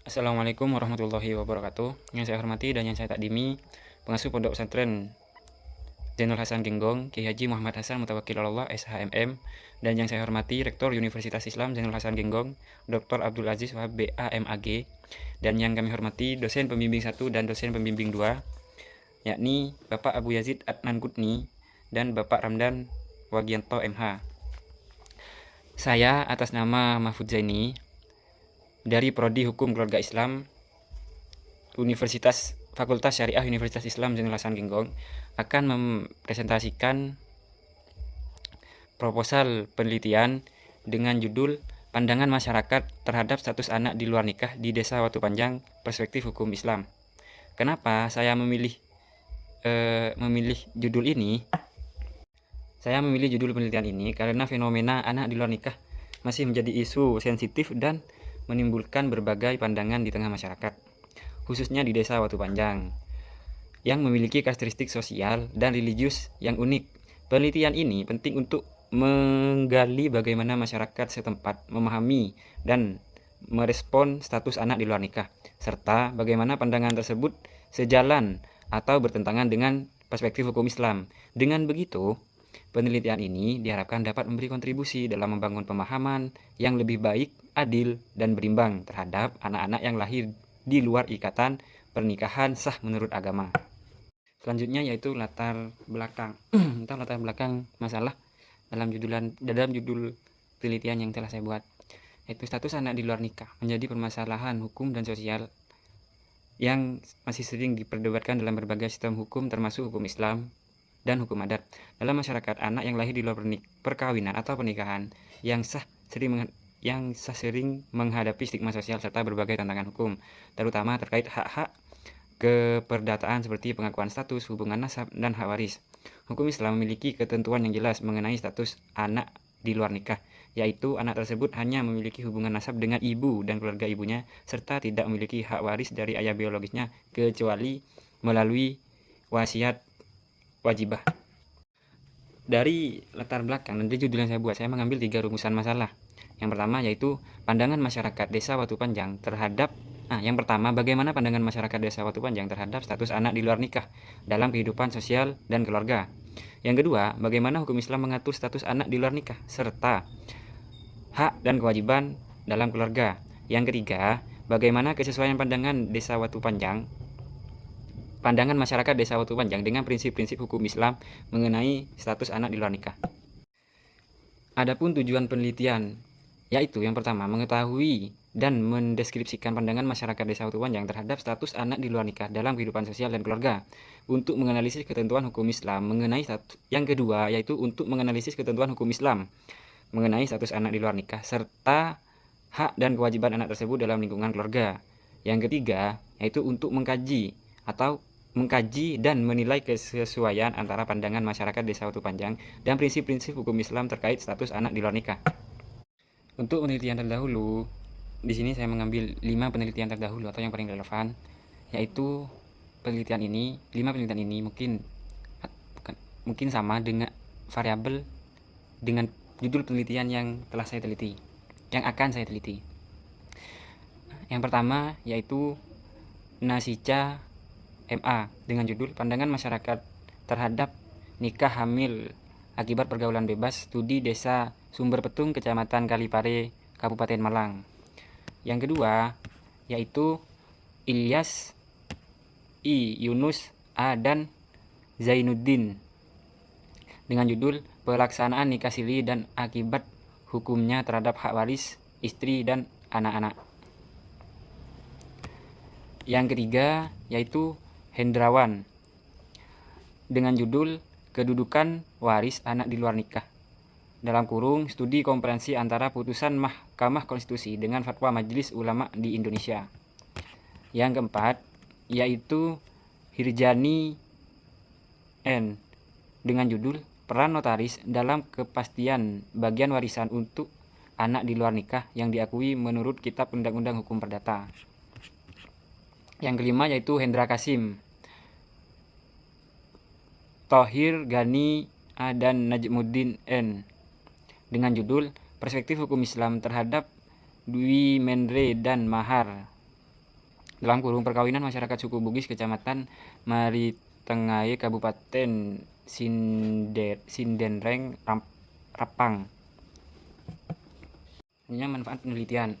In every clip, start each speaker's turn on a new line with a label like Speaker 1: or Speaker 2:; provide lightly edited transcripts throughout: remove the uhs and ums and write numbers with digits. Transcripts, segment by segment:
Speaker 1: Assalamualaikum warahmatullahi wabarakatuh. Yang saya hormati dan yang saya takdimi, pengasuh Pondok Pesantren Zainul Hasan Genggong, Kiai Haji Muhammad Hasan Mutawakkil Allah SHMM, dan yang saya hormati Rektor Universitas Islam Zainul Hasan Genggong, Dr. Abdul Aziz Wahab BAMAG, dan yang kami hormati dosen pembimbing 1 dan dosen pembimbing 2, yakni Bapak Abu Yazid Adnan Kutni dan Bapak Ramdan Wagianto MH. Saya atas nama Mahfud Zaini dari Prodi Hukum Keluarga Islam Fakultas Syariah Universitas Islam Zainul Hasan Genggong akan mempresentasikan proposal penelitian dengan judul Pandangan Masyarakat Terhadap Status Anak di Luar Nikah di Desa Watu Panjang Perspektif Hukum Islam. Kenapa saya memilih judul ini? Saya memilih judul penelitian ini karena fenomena anak di luar nikah masih menjadi isu sensitif dan menimbulkan berbagai pandangan di tengah masyarakat, khususnya di Desa Watu Panjang, yang memiliki karakteristik sosial dan religius yang unik. Penelitian ini penting untuk menggali bagaimana masyarakat setempat memahami dan merespon status anak di luar nikah, serta bagaimana pandangan tersebut sejalan atau bertentangan dengan perspektif hukum Islam. Dengan begitu, penelitian ini diharapkan dapat memberi kontribusi dalam membangun pemahaman yang lebih baik, adil, dan berimbang terhadap anak-anak yang lahir di luar ikatan pernikahan sah menurut agama. Selanjutnya yaitu latar belakang tentang latar belakang masalah dalam judul penelitian yang telah saya buat, yaitu status anak di luar nikah menjadi permasalahan hukum dan sosial yang masih sering diperdebatkan dalam berbagai sistem hukum termasuk hukum Islam dan hukum adat. Dalam masyarakat, anak yang lahir di luar perkawinan atau pernikahan yang sah sering menghadapi stigma sosial serta berbagai tantangan hukum, terutama terkait hak-hak keperdataan seperti pengakuan status, hubungan nasab, dan hak waris. Hukum Islam memiliki ketentuan yang jelas mengenai status anak di luar nikah, yaitu anak tersebut hanya memiliki hubungan nasab dengan ibu dan keluarga ibunya, serta tidak memiliki hak waris dari ayah biologisnya kecuali melalui wasiat wajibah. Dari latar belakang dan dari judul yang saya buat, saya mengambil 3 rumusan masalah. Yang pertama yaitu pandangan masyarakat Desa Watu Panjang terhadap yang pertama, bagaimana pandangan masyarakat Desa Watu Panjang terhadap status anak di luar nikah dalam kehidupan sosial dan keluarga. Yang kedua, bagaimana hukum Islam mengatur status anak di luar nikah serta hak dan kewajiban dalam keluarga. Yang ketiga, bagaimana kesesuaian pandangan masyarakat Desa Watu Panjang dengan prinsip-prinsip hukum Islam mengenai status anak di luar nikah. Adapun tujuan penelitian yaitu yang pertama, mengetahui dan mendeskripsikan pandangan masyarakat Desa Watu Panjang terhadap status anak di luar nikah dalam kehidupan sosial dan keluarga untuk menganalisis ketentuan hukum Islam mengenai status. Yang kedua yaitu untuk menganalisis ketentuan hukum Islam mengenai status anak di luar nikah serta hak dan kewajiban anak tersebut dalam lingkungan keluarga. Yang ketiga yaitu untuk mengkaji dan menilai kesesuaian antara pandangan masyarakat Desa Watu Panjang dan prinsip-prinsip hukum Islam terkait status anak di luar nikah. Untuk penelitian terdahulu, di sini saya mengambil 5 penelitian terdahulu atau yang paling relevan, yaitu 5 penelitian ini mungkin sama dengan variabel dengan judul penelitian yang telah saya teliti, yang akan saya teliti. Yang pertama yaitu Nasica MA dengan judul Pandangan Masyarakat Terhadap Nikah Hamil Akibat Pergaulan Bebas Studi Desa Sumber Petung Kecamatan Kalipare Kabupaten Malang. Yang kedua yaitu Ilyas Yunus A dan Zainuddin dengan judul Pelaksanaan Nikah Siri dan Akibat Hukumnya Terhadap Hak Waris Istri dan Anak-anak. Yang ketiga yaitu Hendrawan dengan judul Kedudukan Waris Anak di Luar Nikah dalam kurung studi komprehensi antara putusan Mahkamah Konstitusi dengan fatwa Majelis Ulama di Indonesia. Yang keempat yaitu Hirjani N dengan judul Peran Notaris dalam Kepastian Bagian Warisan untuk Anak di Luar Nikah yang diakui menurut Kitab Undang-Undang Hukum Perdata. Yang kelima yaitu Hendra Kasim, Thohir Gani A dan Najmuddin N dengan judul Perspektif Hukum Islam Terhadap Dwi Mendre dan Mahar dalam kurung perkawinan masyarakat suku Bugis Kecamatan Maritengai Kabupaten Sindenreng Rapang. Ini manfaat penelitian.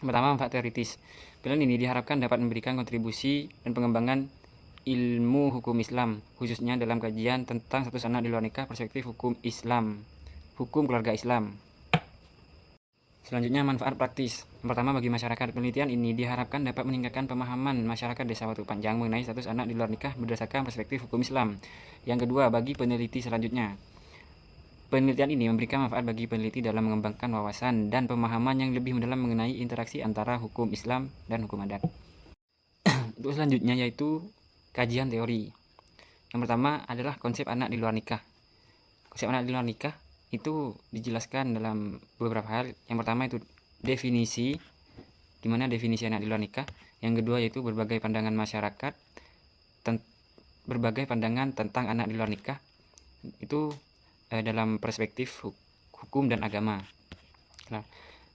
Speaker 1: Pertama, manfaat teoritis. Penelitian ini diharapkan dapat memberikan kontribusi dan pengembangan ilmu hukum Islam, khususnya dalam kajian tentang status anak di luar nikah, perspektif hukum Islam, hukum keluarga Islam. Selanjutnya, manfaat praktis. Pertama, bagi masyarakat, penelitian ini diharapkan dapat meningkatkan pemahaman masyarakat Desa Watu Panjang mengenai status anak di luar nikah berdasarkan perspektif hukum Islam. Yang kedua, bagi peneliti selanjutnya, penelitian ini memberikan manfaat bagi peneliti dalam mengembangkan wawasan dan pemahaman yang lebih mendalam mengenai interaksi antara hukum Islam dan hukum adat. Untuk selanjutnya yaitu kajian teori. Yang pertama adalah konsep anak di luar nikah. Konsep anak di luar nikah itu dijelaskan dalam beberapa hal. Yang pertama itu definisi, gimana definisi anak di luar nikah. Yang kedua yaitu berbagai pandangan masyarakat, berbagai pandangan tentang anak di luar nikah. Itu dalam perspektif hukum dan agama. Nah,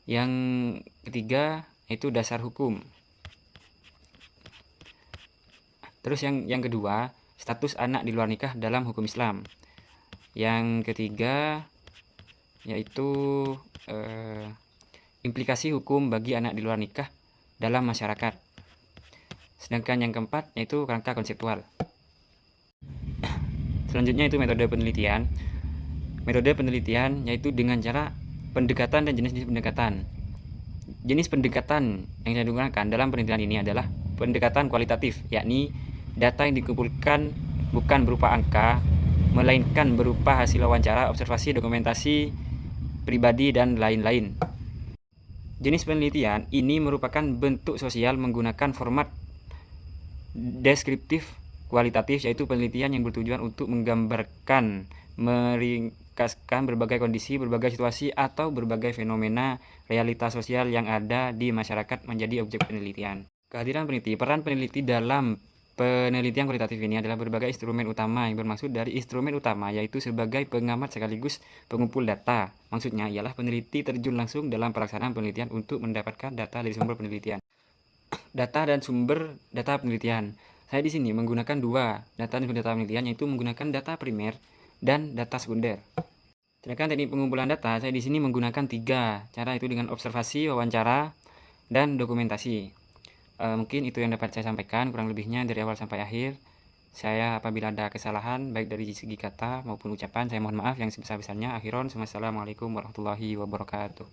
Speaker 1: yang ketiga itu dasar hukum. Terus yang kedua, status anak di luar nikah dalam hukum Islam. Yang ketiga yaitu implikasi hukum bagi anak di luar nikah dalam masyarakat. Sedangkan yang keempat yaitu kerangka konseptual. Selanjutnya itu metode penelitian. Metode penelitian yaitu dengan cara pendekatan dan jenis-jenis pendekatan. Jenis pendekatan yang saya gunakan dalam penelitian ini adalah pendekatan kualitatif, yakni data yang dikumpulkan bukan berupa angka, melainkan berupa hasil wawancara, observasi, dokumentasi pribadi, dan lain-lain. Jenis penelitian ini merupakan bentuk sosial menggunakan format deskriptif kualitatif, yaitu penelitian yang bertujuan untuk menggambarkan, meringkaskan berbagai kondisi, berbagai situasi, atau berbagai fenomena realitas sosial yang ada di masyarakat menjadi objek penelitian. Kehadiran peneliti, peran peneliti dalam penelitian kualitatif ini adalah berbagai instrumen utama yang bermaksud dari instrumen utama yaitu sebagai pengamat sekaligus pengumpul data. Maksudnya ialah peneliti terjun langsung dalam pelaksanaan penelitian untuk mendapatkan data dari sumber penelitian. Data dan sumber data penelitian. Saya di sini menggunakan dua data dan sumber data penelitian, yaitu menggunakan data primer dan data sekunder. Sedangkan teknik pengumpulan data saya di sini menggunakan 3 cara, itu dengan observasi, wawancara, dan dokumentasi. Mungkin itu yang dapat saya sampaikan, kurang lebihnya dari awal sampai akhir. Saya apabila ada kesalahan baik dari segi kata maupun ucapan, saya mohon maaf yang sebesar-besarnya. Akhiron, wassalamualaikum warahmatullahi wabarakatuh.